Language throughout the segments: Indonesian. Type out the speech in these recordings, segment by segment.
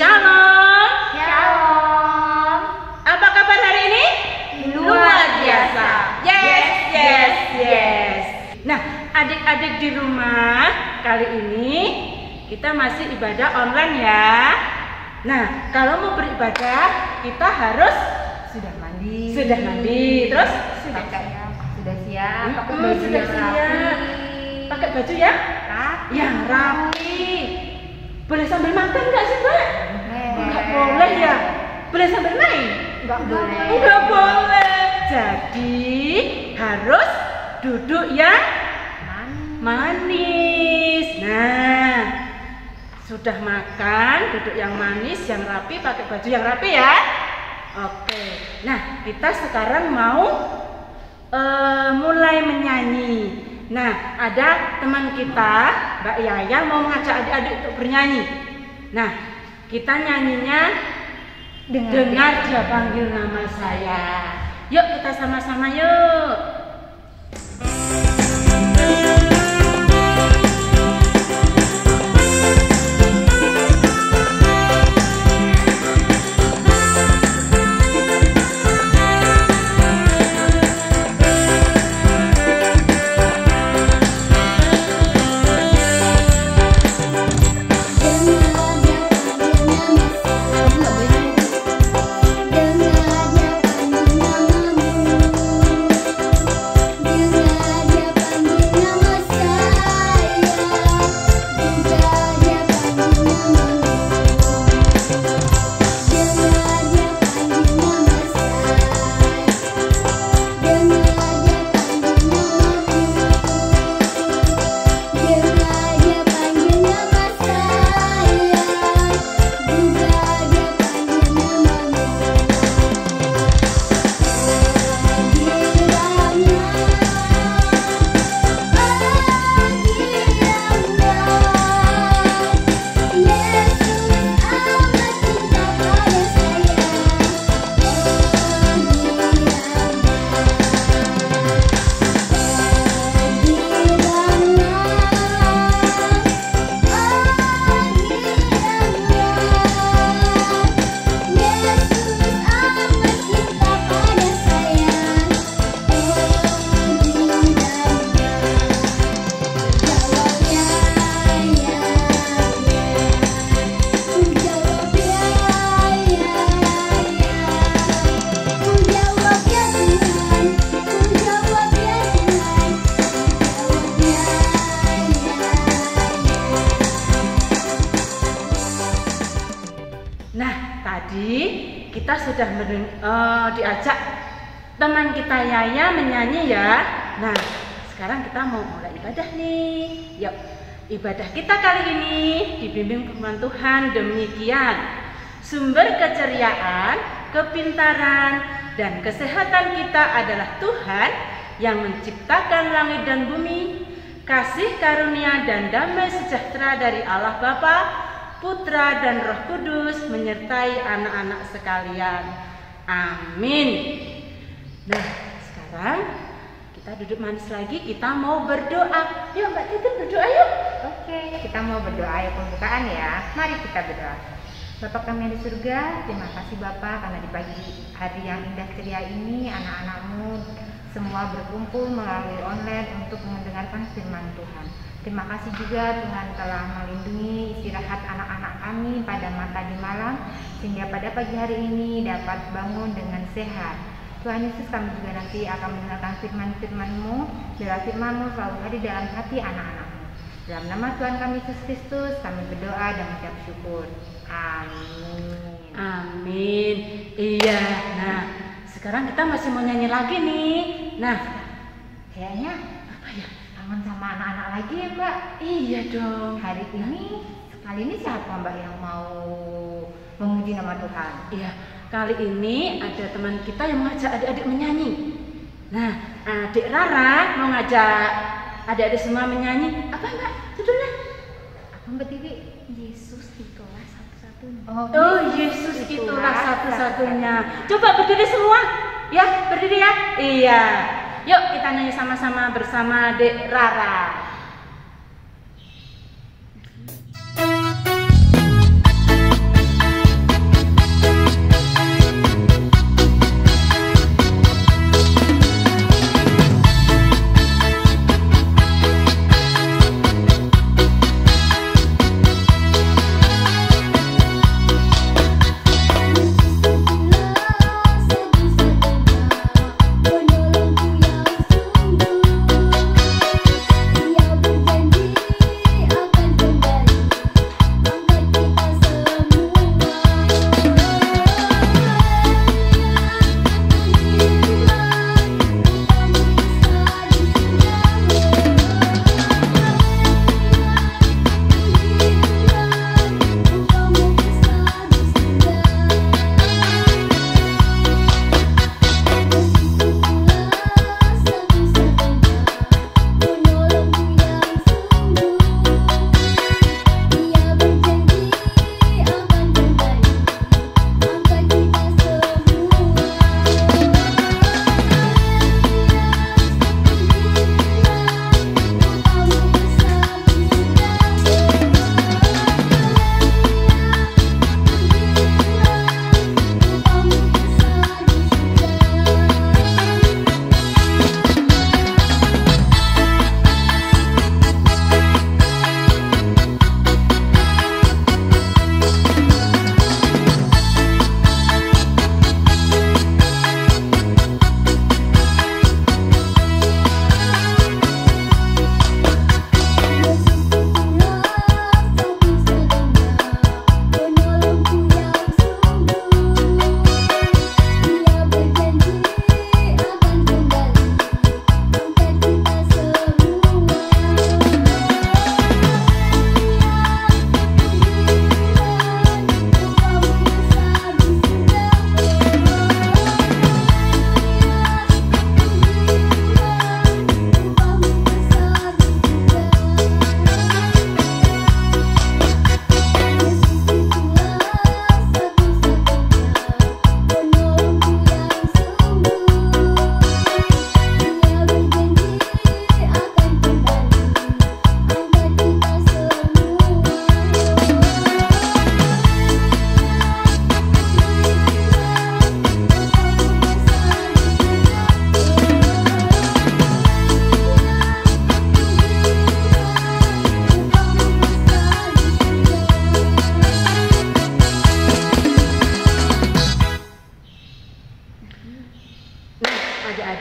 Shalom. Shalom. Apa kabar hari ini? Luar biasa. Yes. Nah, adik-adik di rumah, kali ini kita masih ibadah online ya. Nah, kalau mau beribadah, kita harus Sudah mandi. terus Sudah siap. Pakai Hmm, baju sudah yang siap. rapi. pakai baju ya yang rapi. Boleh sambil makan nggak sih, Mbak? Nggak boleh ya. Boleh sambil main? Nggak boleh. Nggak boleh. Jadi harus duduk yang manis. Nah, sudah makan, duduk yang manis, yang rapi, pakai baju yang rapi ya. Oke. Nah, kita sekarang mau mulai menyanyi. Nah, ada teman kita, Mbak Yaya, mau mengajak adik-adik untuk bernyanyi. Nah, kita nyanyinya dengar dia panggil nama saya. Yuk kita sama-sama yuk. Nah, tadi kita sudah diajak teman kita Yaya menyanyi ya. Nah, sekarang kita mau mulai ibadah nih. Yuk, ibadah kita kali ini dibimbing firman Tuhan demikian. Sumber keceriaan, kepintaran, dan kesehatan kita adalah Tuhan yang menciptakan langit dan bumi. Kasih karunia dan damai sejahtera dari Allah Bapa, Putra dan Roh Kudus menyertai anak-anak sekalian. Amin. Nah, sekarang kita duduk manis lagi, kita mau berdoa. Yuk Mbak Titin berdoa yuk. Oke, kita mau berdoa ya pembukaan ya. Mari kita berdoa. Bapa kami yang di surga, terima kasih Bapa karena di pagi hari yang indah ceria ini anak-anakmu semua berkumpul melalui online untuk mendengarkan firman Tuhan. Terima kasih juga Tuhan telah melindungi istirahat anak-anak kami pada mata di malam sehingga pada pagi hari ini dapat bangun dengan sehat. Tuhan Yesus, kami juga nanti akan mendengarkan firman-firman-Mu, biarlah firman-Mu selalu hadir dalam hati anak-anak-Mu. Dalam nama Tuhan kami Yesus Kristus kami berdoa dan mengucap syukur. Amin. Amin. Iya. Nah, sekarang kita masih mau nyanyi lagi nih. Nah, Kayaknya apa ya? kangen sama anak-anak lagi ya Mbak. Iya dong. Kali ini siapa Mbak yang mau memuji nama Tuhan? Iya, kali ini ada teman kita yang mengajak adik-adik menyanyi. Nah, adik Rara mau ngajak adik-adik semua menyanyi. Apa Mbak judulnya? Apa Mbak Tiwi? Yesus itulah satu-satunya. Oh, Yesus itulah satu-satunya. Coba berdiri semua. Ya, berdiri ya. Iya. Yuk kita nyanyi sama-sama bersama Dek Rara.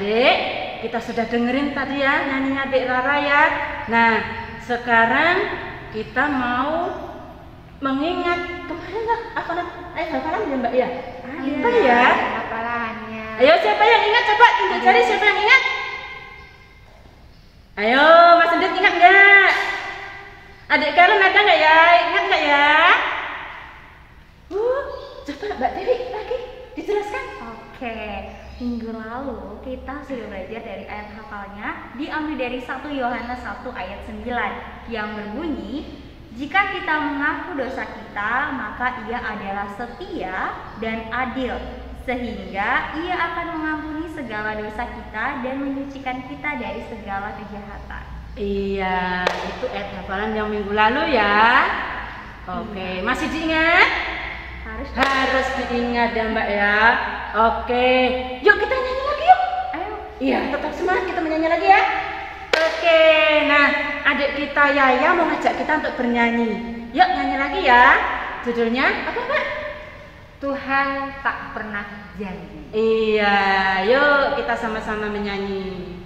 adik-adik, kita sudah dengerin tadi ya nyanyinya adik Rara ya. Nah, sekarang kita mau mengingat kemarin lah hafalan ya Mbak ya? Apa ya? Hafalannya. Ayo siapa yang ingat? Coba tunjuk jari siapa yang ingat? Ayo Mas Endit ingat nggak? Adik Karen ada nggak ya? Ingat nggak ya? Coba Mbak Dewi lagi dijelaskan. Oke, minggu lalu kita sudah belajar dari ayat hafalnya diambil dari 1 Yohanes 1 ayat 9 yang berbunyi, jika kita mengaku dosa kita, maka Ia adalah setia dan adil, sehingga Ia akan mengampuni segala dosa kita dan menyucikan kita dari segala kejahatan. Iya, itu ayat hafalan yang minggu lalu ya. Oke, masih diingat? Harus diingat ya Mbak ya. Oke, yuk kita nyanyi lagi yuk. Ayo. Iya, tetap semangat kita menyanyi lagi ya. Oke, nah adik kita Yaya mau ngajak kita untuk bernyanyi. Yuk nyanyi lagi ya. Judulnya apa Mbak? Tuhan tak pernah janji. Iya, yuk kita sama-sama menyanyi.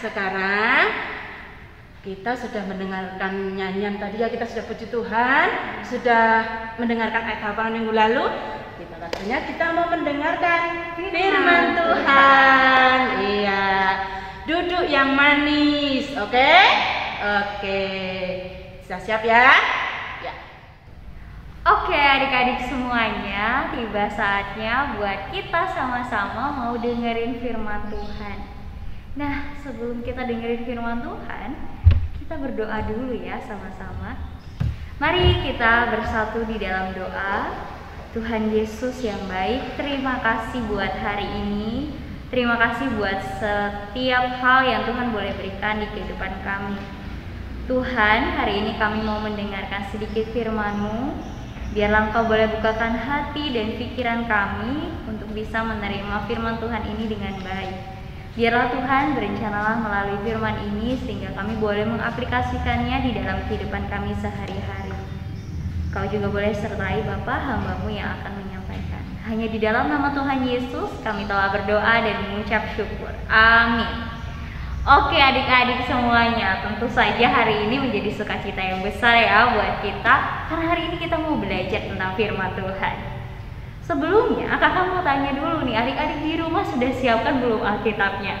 Sekarang kita sudah mendengarkan nyanyian tadi ya, kita sudah puji Tuhan, sudah mendengarkan ayat hafalan minggu lalu. Kita waktunya kita mau mendengarkan firman Tuhan. Iya, duduk yang manis, oke? Oke, siap-siap ya? Ya. Oke adik-adik semuanya, tiba saatnya buat kita sama-sama mau dengerin firman Tuhan. Nah, sebelum kita dengerin firman Tuhan, kita berdoa dulu ya sama-sama. Mari kita bersatu di dalam doa. Tuhan Yesus yang baik, terima kasih buat hari ini. Terima kasih buat setiap hal yang Tuhan boleh berikan di kehidupan kami. Tuhan, hari ini kami mau mendengarkan sedikit firman-Mu. Biarlah Engkau boleh bukakan hati dan pikiran kami untuk bisa menerima firman Tuhan ini dengan baik. Biarlah Tuhan berencanalah melalui firman ini sehingga kami boleh mengaplikasikannya di dalam kehidupan kami sehari-hari. Kau juga boleh sertai Bapa hamba-Mu yang akan menyampaikan. Hanya di dalam nama Tuhan Yesus kami telah berdoa dan mengucap syukur. Amin. Oke adik-adik semuanya, tentu saja hari ini menjadi sukacita yang besar ya buat kita, karena hari ini kita mau belajar tentang firman Tuhan. Sebelumnya kakak mau tanya dulu nih, adik-adik di rumah sudah siapkan belum Alkitabnya?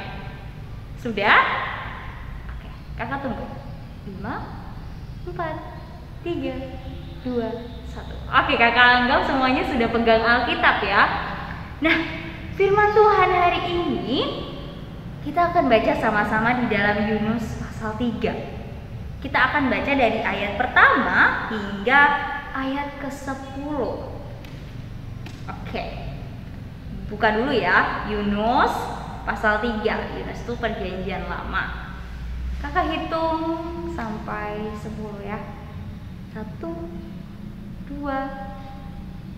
Sudah? Oke, kakak tunggu. 5, 4, 3, 2, 1. Oke, kakak anggap semuanya sudah pegang Alkitab ya. Nah, firman Tuhan hari ini kita akan baca sama-sama di dalam Yunus pasal 3. Kita akan baca dari ayat pertama hingga ayat ke-10. Oke. Buka dulu ya, Yunus pasal 3. Yunus itu perjanjian lama. Kakak hitung sampai 10 ya. 1, 2,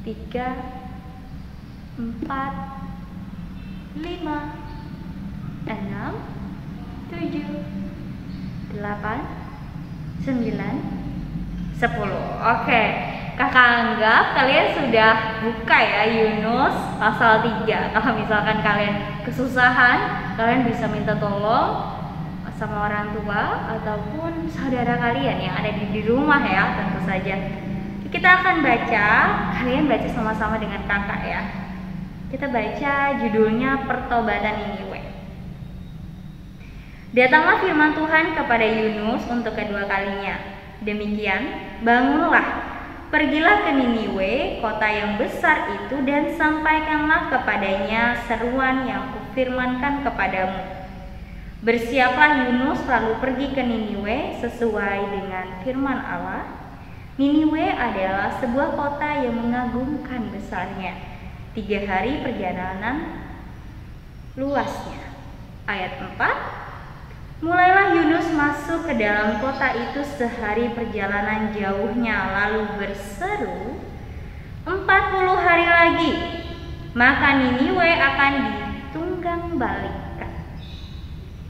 3, 4, 5, 6, 7, 8, 9, 10. Oke, kakak anggap kalian sudah buka ya Yunus pasal 3. Kalau misalkan kalian kesusahan, kalian bisa minta tolong sama orang tua ataupun saudara kalian yang ada di rumah ya, tentu saja. Kita akan baca, kalian baca sama-sama dengan kakak ya. Kita baca judulnya Pertobatan Niniwe. Datanglah firman Tuhan kepada Yunus untuk kedua kalinya. Demikian, bangunlah, pergilah ke Niniwe, kota yang besar itu, dan sampaikanlah kepadanya seruan yang kufirmankan kepadamu. Bersiaplah Yunus lalu pergi ke Niniwe sesuai dengan firman Allah. Niniwe adalah sebuah kota yang mengagumkan besarnya. 3 hari perjalanan luasnya. Ayat 4. Mulailah Yunus masuk ke dalam kota itu sehari perjalanan jauhnya, lalu berseru, 40 hari lagi, maka Niniwe akan ditunggang balikan.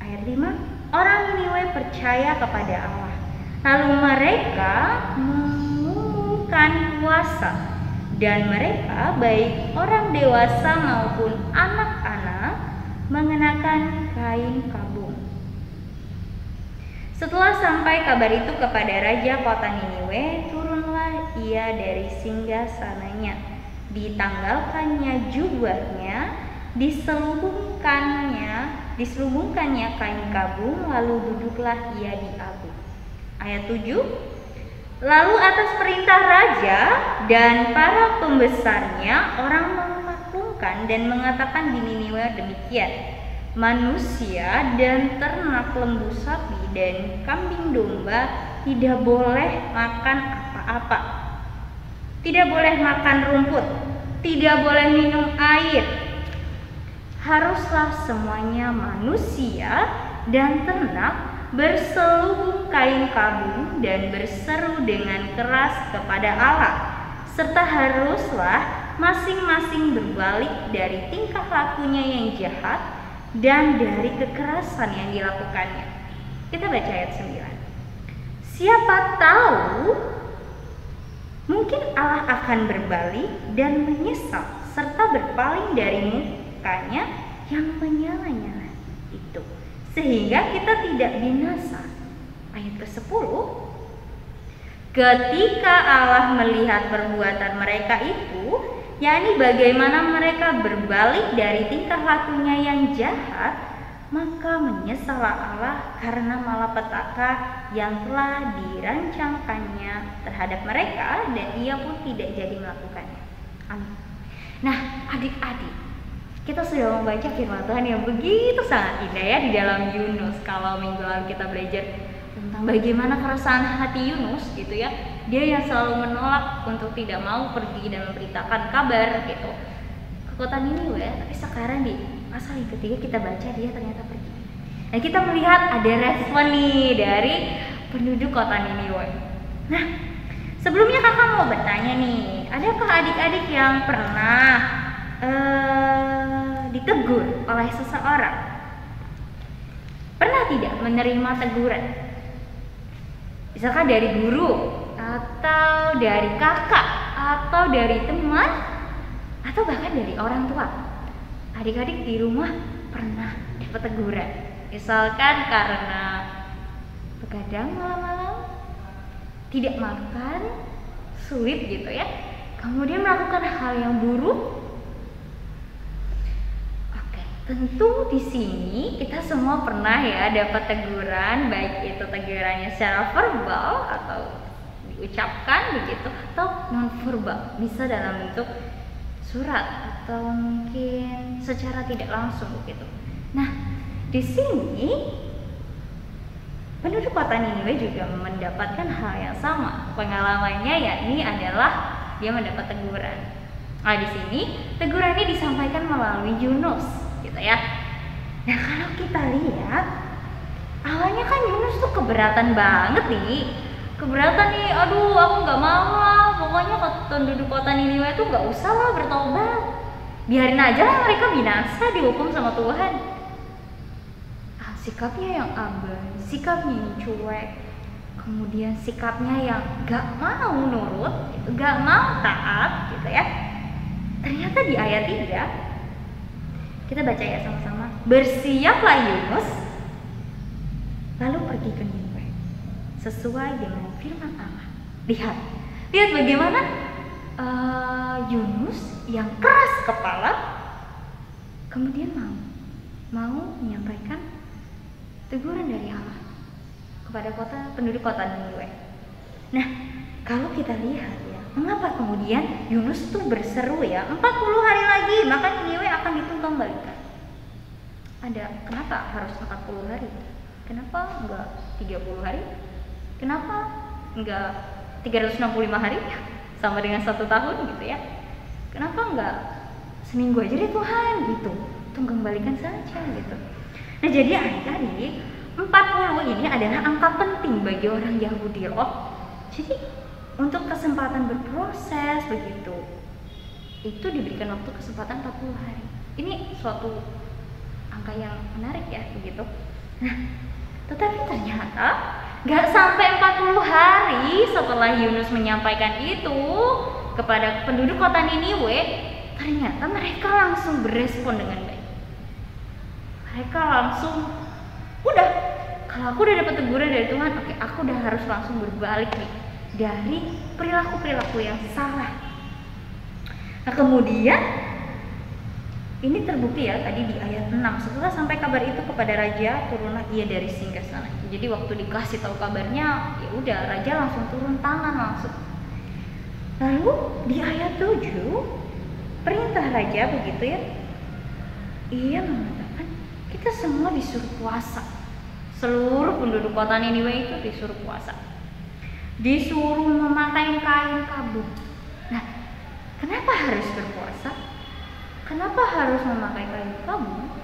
Ayat 5. Orang Niniwe percaya kepada Allah, lalu mereka mengumumkan puasa, dan mereka baik orang dewasa maupun anak-anak mengenakan kain kabung. Setelah sampai kabar itu kepada raja kota Niniwe, turunlah ia dari singgasananya, ditanggalkannya jubahnya, diselubungkannya kain kabung, lalu duduklah ia di abu. Ayat 7. Lalu atas perintah raja dan para pembesarnya, orang memaklumkan dan mengatakan di Niniwe demikian: manusia dan ternak lembu sapi dan kambing domba tidak boleh makan apa-apa, tidak boleh makan rumput, tidak boleh minum air. Haruslah semuanya manusia dan ternak berselubung kain kabung dan berseru dengan keras kepada Allah, serta haruslah masing-masing berbalik dari tingkah lakunya yang jahat dan dari kekerasan yang dilakukannya. Kita baca ayat 9. Siapa tahu mungkin Allah akan berbalik dan menyesal serta berpaling dari mukanya yang menyala-nyala itu, sehingga kita tidak binasa. Ayat ke-10. Ketika Allah melihat perbuatan mereka itu, yakni bagaimana mereka berbalik dari tingkah lakunya yang jahat, maka menyesallah Allah karena malapetaka yang telah dirancangkannya terhadap mereka, dan ia pun tidak jadi melakukannya. Amin. Nah, adik-adik, kita sudah membaca firman Tuhan yang begitu sangat indah ya di dalam Yunus. Kalau minggu lalu kita belajar tentang bagaimana keresahan hati Yunus gitu ya, dia yang selalu menolak untuk tidak mau pergi dan memberitakan kabar gitu ke kota Niniwe, tapi sekarang di pasal yang ketiga kita baca dia ternyata pergi. Dan kita melihat ada respon nih dari penduduk kota Niniwe. Nah, sebelumnya kakak mau bertanya nih, adakah adik-adik yang pernah ditegur oleh seseorang? Pernah tidak menerima teguran? Misalkan dari guru, atau dari kakak, atau dari teman, atau bahkan dari orang tua. Adik-adik di rumah pernah dapat teguran. Misalkan karena begadang malam-malam, tidak makan, sulit gitu ya, kemudian melakukan hal yang buruk. Oke, tentu di sini kita semua pernah ya dapat teguran, baik itu tegurannya secara verbal atau diucapkan begitu, atau non verbal, bisa dalam bentuk surat atau mungkin secara tidak langsung begitu. Nah, di sini penduduk kota Niniwe juga mendapatkan hal yang sama. Pengalamannya yakni adalah dia mendapat teguran. Nah, di sini teguran ini disampaikan melalui Yunus, gitu ya. Nah, kalau kita lihat, awalnya kan Yunus tuh keberatan banget nih. Keberatan nih, aduh aku nggak mau lah. Pokoknya penduduk kota Niniwe tuh nggak usah lah bertobat. Biarin aja lah mereka binasa, dihukum sama Tuhan. Sikapnya yang abai, sikapnya yang cuek, kemudian sikapnya yang gak mau nurut, gak mau taat gitu ya. Ternyata di ayat 3 kita baca ya sama-sama. Bersiaplah Yunus, lalu pergi ke Niniwe sesuai dengan firman Allah. Lihat bagaimana Yunus yang keras kepala kemudian mau menyampaikan teguran dari Allah kepada penduduk kota Niniwe. Nah, kalau kita lihat ya, mengapa kemudian Yunus tuh berseru ya, 40 hari lagi maka Niniwe akan ditumbangkan. Kenapa harus 40 hari? Kenapa enggak 30 hari? Kenapa enggak 365 hari sama dengan 1 tahun gitu ya? Kenapa enggak seminggu aja deh Tuhan gitu, tunggambalikan saja gitu. Nah, jadi adik-adik, 40 ini adalah angka penting bagi orang Yahudi loh. Jadi untuk kesempatan berproses begitu, itu diberikan waktu kesempatan 40 hari. Ini suatu angka yang menarik ya begitu. Nah, tetapi ternyata gak sampai 40 hari setelah Yunus menyampaikan itu kepada penduduk kota Niniwe, ternyata mereka langsung berespon dengan baik. Mereka langsung, udah, kalau aku udah dapat teguran dari Tuhan, oke, aku udah harus langsung berbalik nih dari perilaku-perilaku yang salah. Nah, kemudian ini terbukti ya tadi di ayat 6. Setelah sampai kabar itu kepada raja, turunlah ia dari singgasana. Jadi waktu dikasih tahu kabarnya, ya udah, raja langsung turun tangan langsung. Lalu di ayat 7, perintah raja begitu ya, ia mengatakan kita semua disuruh puasa. Seluruh penduduk kota Niniwe itu disuruh puasa. Disuruh memakai kain kabung. Nah, kenapa harus berpuasa? Kenapa harus memakai kain kabung?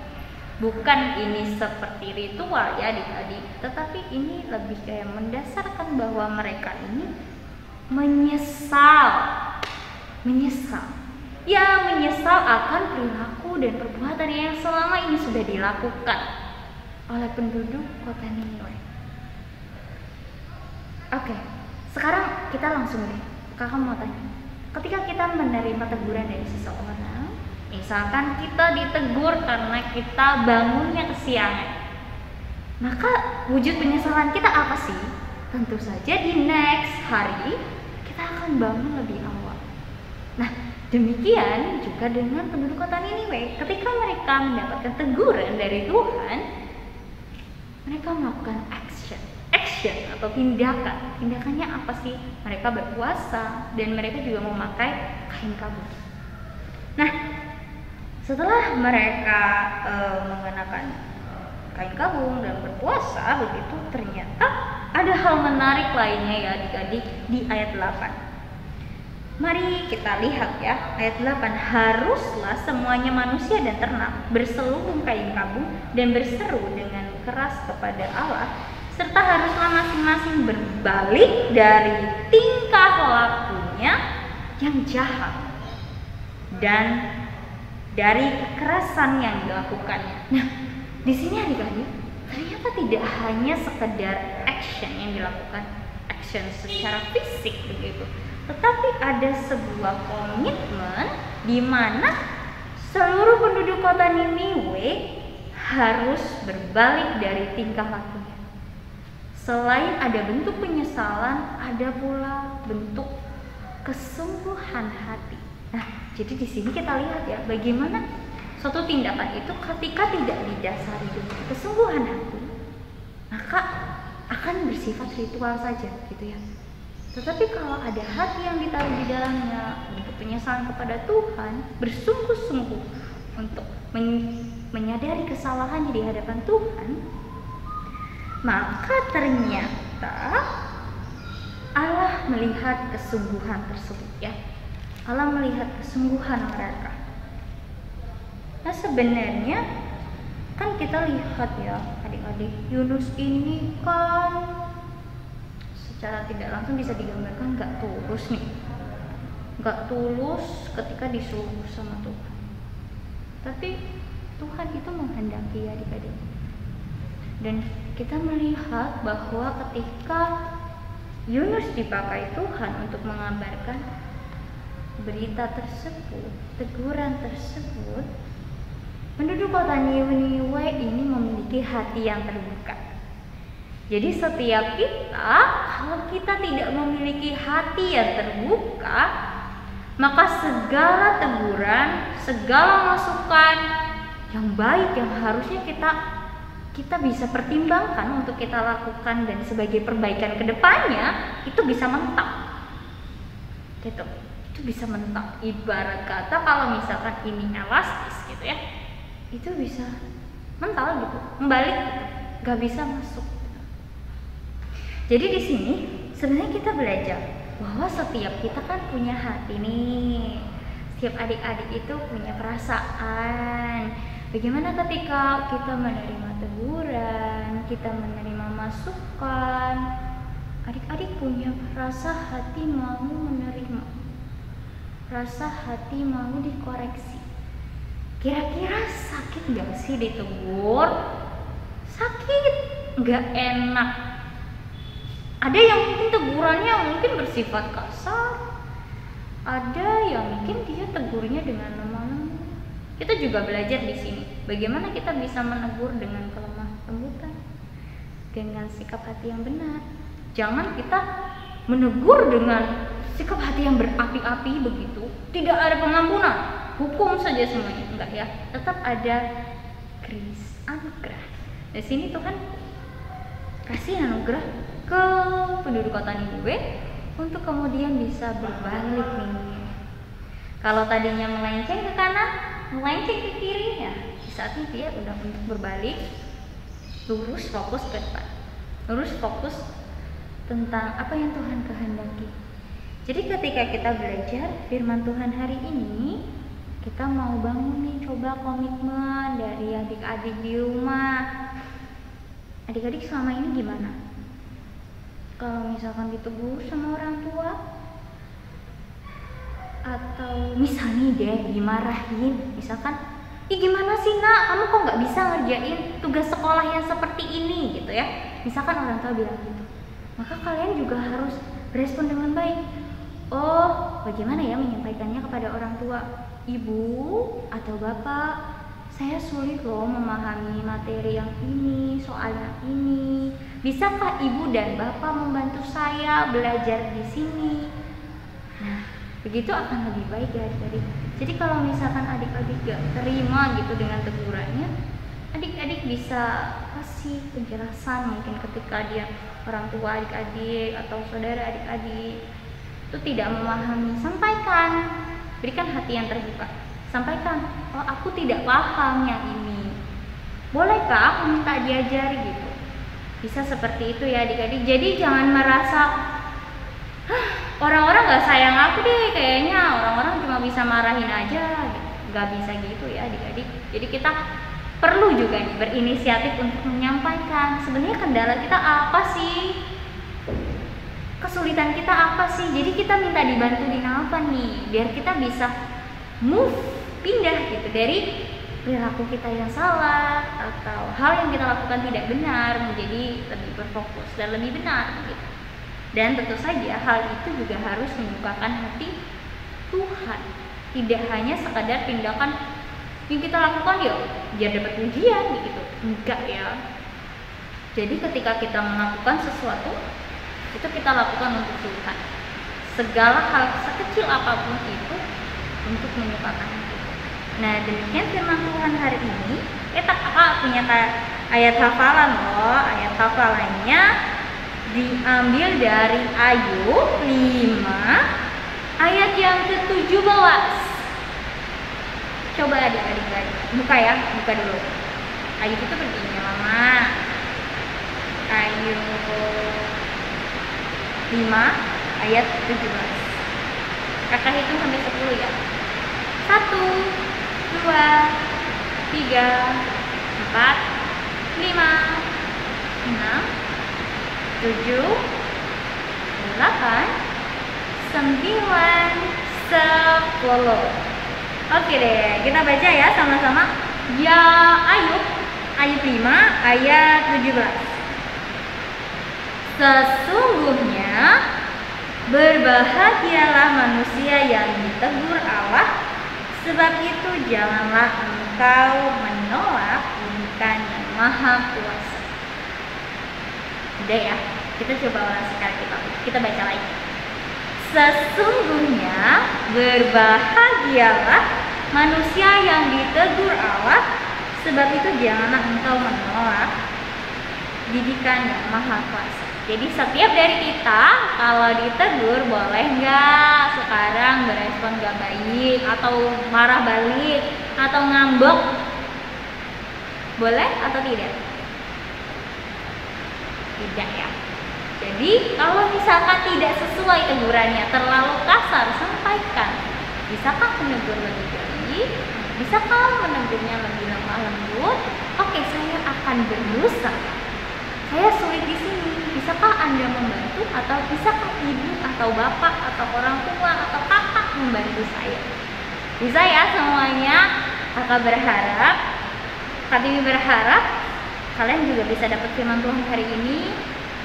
Bukan ini seperti ritual ya adik-adik, tetapi ini lebih kayak mendasarkan bahwa mereka ini menyesal. Ya, menyesal akan perilaku dan perbuatan yang selama ini sudah dilakukan oleh penduduk kota Niniwe. Oke, sekarang kita langsung deh. Kakak mau tanya, ketika kita menerima teguran dari seseorang, misalkan kita ditegur karena kita bangunnya kesiangan, maka wujud penyesalan kita apa sih? Tentu saja di next hari kita akan bangun lebih awal. Nah, demikian juga dengan penduduk kota Niniwe. Ketika mereka mendapatkan teguran dari Tuhan, mereka melakukan action atau tindakan. Tindakannya apa sih? Mereka berpuasa dan mereka juga memakai kain kabung. Nah, setelah mereka mengenakan kain kabung dan berpuasa begitu, ternyata ada hal menarik lainnya ya adik-adik di ayat 8. Mari kita lihat ya, ayat 8. Haruslah semuanya manusia dan ternak berselubung kain kabung dan berseru dengan keras kepada Allah, serta haruslah masing-masing berbalik dari tingkah lakunya yang jahat dan dari kekerasan yang dilakukannya. Nah, di sini adik-adik, ternyata tidak hanya sekedar action yang dilakukan, action secara fisik begitu, tetapi ada sebuah komitmen di mana seluruh penduduk kota Niniwe harus berbalik dari tingkah lakunya. Selain ada bentuk penyesalan, ada pula bentuk kesungguhan hati. Nah, jadi di sini kita lihat ya, bagaimana suatu tindakan itu ketika tidak didasari dengan kesungguhan hati, maka akan bersifat ritual saja gitu ya. Tetapi kalau ada hati yang ditaruh di dalamnya, bentuk penyesalan kepada Tuhan, bersungguh-sungguh untuk menyadari kesalahannya di hadapan Tuhan, maka ternyata Allah melihat kesungguhan tersebut ya. Allah melihat kesungguhan mereka. Nah, sebenarnya kan kita lihat ya adik-adik, Yunus ini kan secara tidak langsung bisa digambarkan gak tulus nih, gak tulus ketika disuruh sama Tuhan. Tapi Tuhan itu menghendaki ya adik-adik. Dan kita melihat bahwa ketika Yunus dipakai Tuhan untuk mengabarkan berita tersebut, teguran tersebut, penduduk kota Niniwe ini memiliki hati yang terbuka. Jadi setiap kita, kalau kita tidak memiliki hati yang terbuka, maka segala teguran, segala masukan yang baik yang harusnya kita bisa pertimbangkan untuk kita lakukan dan sebagai perbaikan ke depannya, itu bisa mentok. Gitu. Itu bisa mentok. Ibarat kata kalau misalkan ini elastis gitu ya, itu bisa mental gitu, membalik gitu, gak bisa masuk gitu. Jadi di sini sebenarnya kita belajar bahwa setiap kita kan punya hati nih, setiap adik-adik itu punya perasaan. Bagaimana ketika kita menerima teguran, kita menerima masukan, adik-adik punya rasa hati mau menerima, rasa hati mau dikoreksi. Kira-kira sakit gak sih ditegur? Sakit, gak enak. Ada yang mungkin tegurannya mungkin bersifat kasar, ada yang mungkin dia tegurnya dengan lemah lembut. Kita juga belajar di sini bagaimana kita bisa menegur dengan kelemah lembutan, dengan sikap hati yang benar. Jangan kita menegur dengan sikap hati yang berapi-api begitu, tidak ada pengampunan, hukum saja semuanya, enggak ya. Tetap ada grace, anugerah. Di sini Tuhan kasih anugerah ke penduduk kota Niniwe untuk kemudian bisa berbalik nih. Kalau tadinya melenceng ke kanan, melenceng ke kiri, ya di saat ini dia udah untuk berbalik, lurus fokus ke depan, lurus fokus tentang apa yang Tuhan kehendaki. Jadi ketika kita belajar firman Tuhan hari ini, kita mau bangun nih, coba komitmen dari adik-adik di rumah. Adik-adik selama ini gimana? Kalau misalkan ditegur sama orang tua, atau misalnya deh dimarahin, misalkan, ih gimana sih nak, kamu kok nggak bisa ngerjain tugas sekolah yang seperti ini gitu ya. Misalkan orang tua bilang gitu, maka kalian juga harus berespon dengan baik. Oh, bagaimana ya menyampaikannya kepada orang tua? Ibu atau bapak, saya sulit loh memahami materi yang ini, soal yang ini. Bisakah ibu dan bapak membantu saya belajar di sini? Nah, begitu akan lebih baik ya adik-adik. Jadi kalau misalkan adik-adik gak terima gitu dengan tegurannya, adik-adik bisa kasih penjelasan mungkin ketika dia orang tua adik-adik atau saudara adik-adik itu tidak memahami, sampaikan, berikan hati yang terbuka, sampaikan, oh aku tidak paham yang ini, bolehkah aku minta diajari gitu. Bisa seperti itu ya adik-adik. Jadi jangan merasa orang-orang gak sayang aku deh, kayaknya orang-orang cuma bisa marahin aja, gak bisa gitu ya adik-adik. Jadi kita perlu juga nih berinisiatif untuk menyampaikan sebenarnya kendala kita apa sih. kesulitan kita apa sih. Jadi kita minta dibantuin apa nih biar kita bisa pindah gitu dari perilaku kita yang salah atau hal yang kita lakukan tidak benar menjadi lebih berfokus dan lebih benar gitu. Dan tentu saja hal itu juga harus membukakan hati Tuhan, tidak hanya sekadar tindakan yang kita lakukan ya biar dapat pujian gitu, enggak ya. Jadi ketika kita melakukan sesuatu itu kita lakukan untuk Tuhan, segala hal sekecil apapun itu untuk menyukakan Tuhan. Nah, demikian firman Tuhan hari ini. Kakak punya ayat hafalan loh. Ayat hafalannya diambil dari Ayub 5 ayat yang ke-17. Coba adik-adik buka ya, buka dulu. Ayub itu begini lama. Ayub 5 ayat 17. Kakak hitung sampai 10 ya. 1 2 3 4 5 6 7 8 9 10. Oke deh, kita baca ya sama-sama. Ya Ayub 5 ayat 17. Sesungguhnya berbahagialah manusia yang ditegur Allah, sebab itu janganlah engkau menolak didikan yang Maha Kuasa. Udah ya, kita coba ulang sekali, kita baca lagi. Sesungguhnya berbahagialah manusia yang ditegur Allah, sebab itu janganlah engkau menolak didikan yang Maha Kuasa. Jadi setiap dari kita kalau ditegur boleh nggak sekarang berespon nggak baik atau marah balik atau ngambek, boleh atau tidak? Tidak ya. Jadi kalau misalkan tidak sesuai tegurannya, terlalu kasar, sampaikan. Bisakah menegur lebih baik? Bisakah menegurnya lebih lemah lembut? Oke, saya akan berusaha. Saya sulit di sini. Bisakah Anda membantu atau bisakah ibu atau bapak atau orang tua atau kakak membantu saya? Bisa ya semuanya. Kakak berharap, Kak Tiwi berharap kalian juga bisa dapat firman Tuhan hari ini,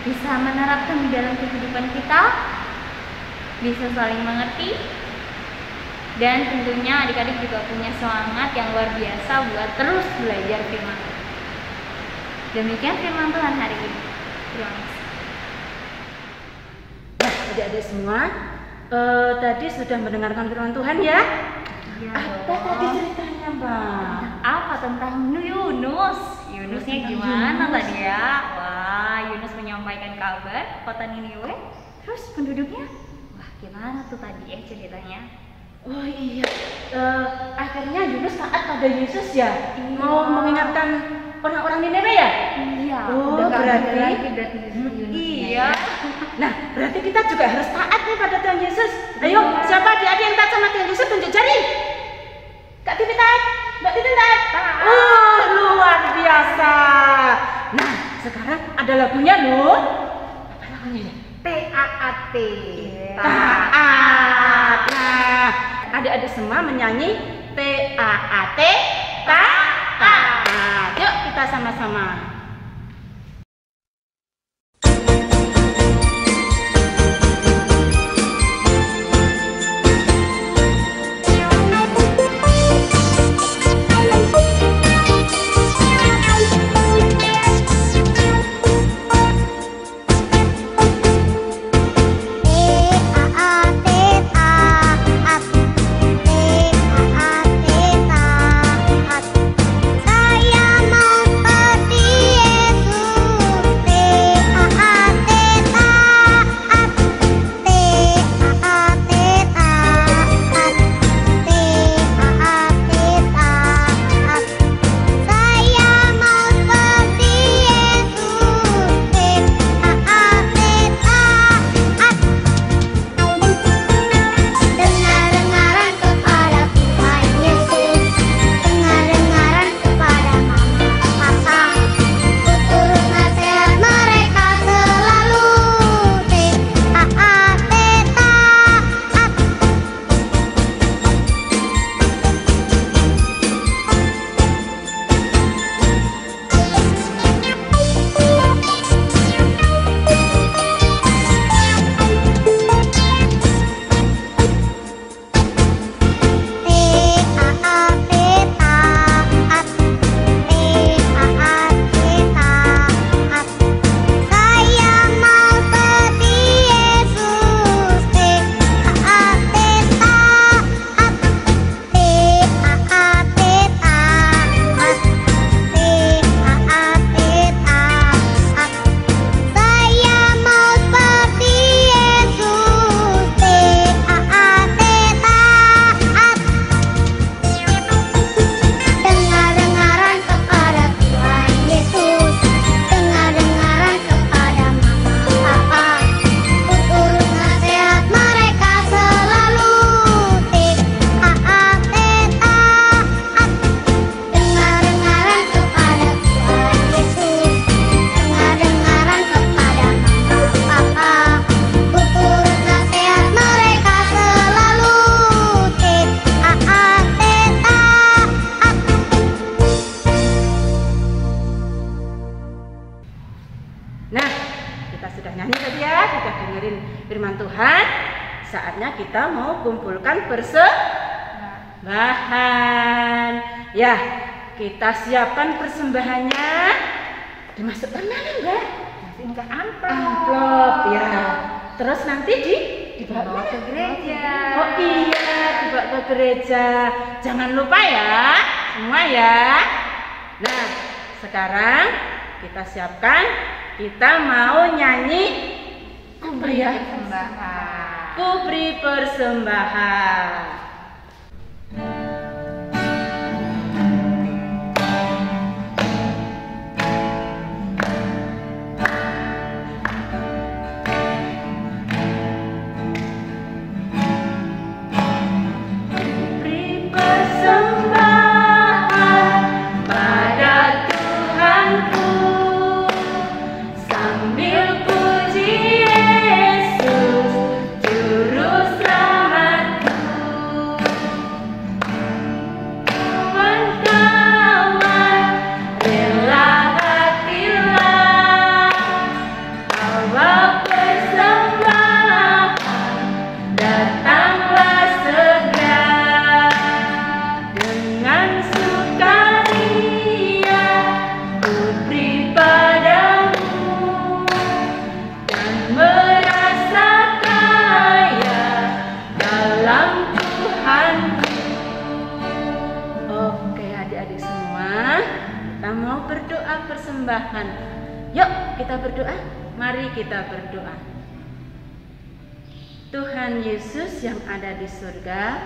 bisa menerapkan di dalam kehidupan kita, bisa saling mengerti, dan tentunya adik-adik juga punya semangat yang luar biasa buat terus belajar firman Tuhan. Demikian firman Tuhan hari ini. Terima kasih. Nah, adik-adik semua, tadi sudah mendengarkan firman Tuhan ya? Ya, apa tadi ceritanya, Mbak? Apa tentang Yunus? Yunusnya gimana tadi ya? Wah, Yunus menyampaikan kabar kota Niniwe. Terus penduduknya, wah gimana tuh tadi ya ceritanya? Oh iya, akhirnya Yunus taat pada Yesus ya? Iya. Mau mengingatkan orang-orang Niniwe ya? Iya. Oh, udah berarti Yunusnya iya. ya. Nah, berarti kita juga harus taat nih pada Tuhan Yesus. Ayo, siapa adik-adik yang taat sama Tuhan Yesus tunjuk jari. Kak Tiwi taat, Mbak Tiwi taat. Oh, luar biasa. Nah, sekarang ada lagunya loh. Apa lagunya? TAAT. Taat. Nah, adik-adik semua menyanyi TAAT. Taat. Yuk kita sama-sama. Saya mau pergi saatnya kita mau kumpulkan persembahan. Ya, kita siapkan persembahannya. Dimasukkan mana, Mbak? Masukin ke amplop. Amplop, ya. Terus nanti dibawa ke gereja. Oh iya, dibawa ke gereja. Jangan lupa ya, semua ya. Nah, sekarang kita siapkan. Kita mau nyanyi apa ya? Persembahan. Ku beri persembahan. Persembahan. Yuk kita berdoa. Mari kita berdoa. Tuhan Yesus yang ada di surga,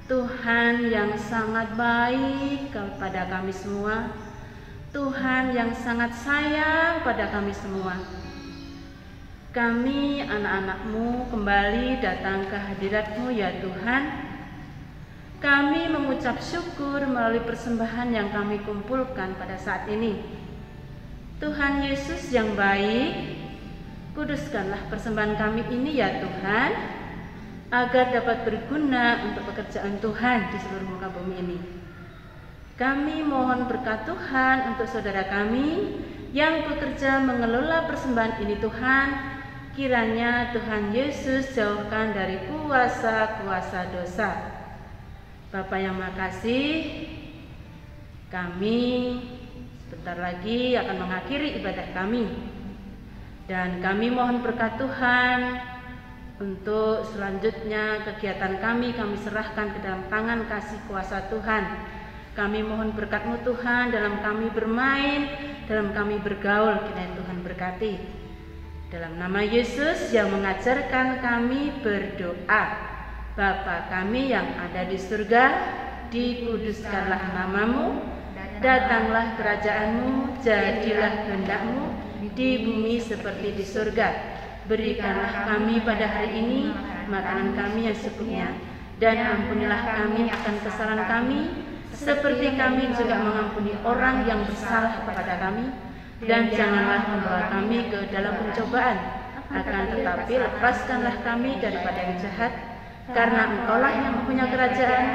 Tuhan yang sangat baik kepada kami semua, Tuhan yang sangat sayang pada kami semua. Kami anak-anak-Mu kembali datang ke hadirat-Mu ya Tuhan. Kami mengucap syukur melalui persembahan yang kami kumpulkan pada saat ini. Tuhan Yesus yang baik, kuduskanlah persembahan kami ini ya Tuhan, agar dapat berguna untuk pekerjaan Tuhan di seluruh muka bumi ini. Kami mohon berkat Tuhan untuk saudara kami yang bekerja mengelola persembahan ini Tuhan. Kiranya Tuhan Yesus jauhkan dari kuasa-kuasa dosa. Bapa yang makasih, kami sebentar lagi akan mengakhiri ibadah kami. Dan kami mohon berkat Tuhan untuk selanjutnya kegiatan kami serahkan ke dalam tangan kasih kuasa Tuhan. Kami mohon berkat-Mu Tuhan dalam kami bermain, dalam kami bergaul, kiranya Tuhan berkati. Dalam nama Yesus yang mengajarkan kami berdoa. Bapa kami yang ada di surga, dikuduskanlah nama-Mu, datanglah kerajaan-Mu, jadilah kehendak-Mu di bumi seperti di surga. Berikanlah kami pada hari ini makanan kami yang secukupnya, dan ampunilah kami akan kesalahan kami, seperti kami juga mengampuni orang yang bersalah kepada kami. Dan janganlah membawa kami ke dalam pencobaan, akan tetapi lepaskanlah kami daripada yang jahat. Karena Engkaulah yang mempunyai kerajaan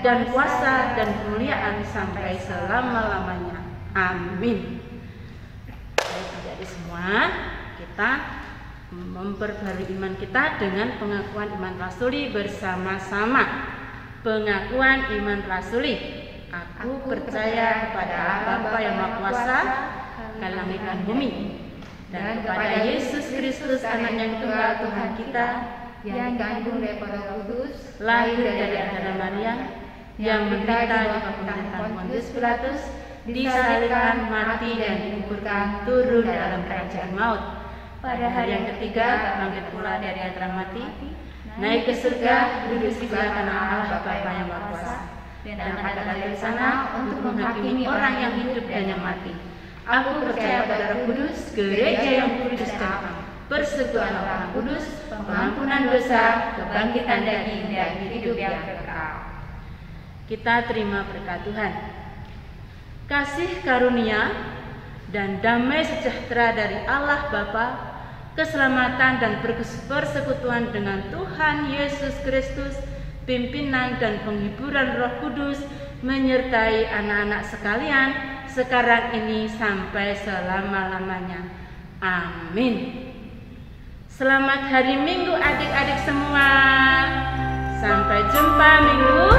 dan kuasa dan kemuliaan sampai selama-lamanya. Amin. Jadi semua kita memperbarui iman kita dengan pengakuan iman rasuli bersama-sama. Pengakuan iman rasuli. Aku percaya kepada Allah Bapa yang Maha Kuasa, langit dan bumi, dan kepada Yesus Kristus Anak yang tunggal Tuhan kita, yang dikandung dari Roh Kudus, lahir dari Bunda Maria, yang menderita di bawah pemerintahan Pontius Pilatus, disalibkan, mati dan dikuburkan, turun dalam kerajaan maut. Pada hari yang ketiga bangkit pula dari antara mati, naik ke surga, duduk di sebelah kanan Allah Bapa yang Maha Kuasa, dan akan datang dari sana untuk menghakimi orang yang hidup dan yang mati. Aku percaya pada Roh Kudus, gereja yang kudus dan am, persekutuan orang kudus, pengampunan dosa, kebangkitan daging, dan hidup yang kekal. Kita terima berkat Tuhan. Kasih karunia dan damai sejahtera dari Allah Bapa, keselamatan dan persekutuan dengan Tuhan Yesus Kristus, pimpinan dan penghiburan Roh Kudus menyertai anak-anak sekalian sekarang ini sampai selama-lamanya. Amin. Selamat hari Minggu adik-adik semua. Sampai jumpa minggu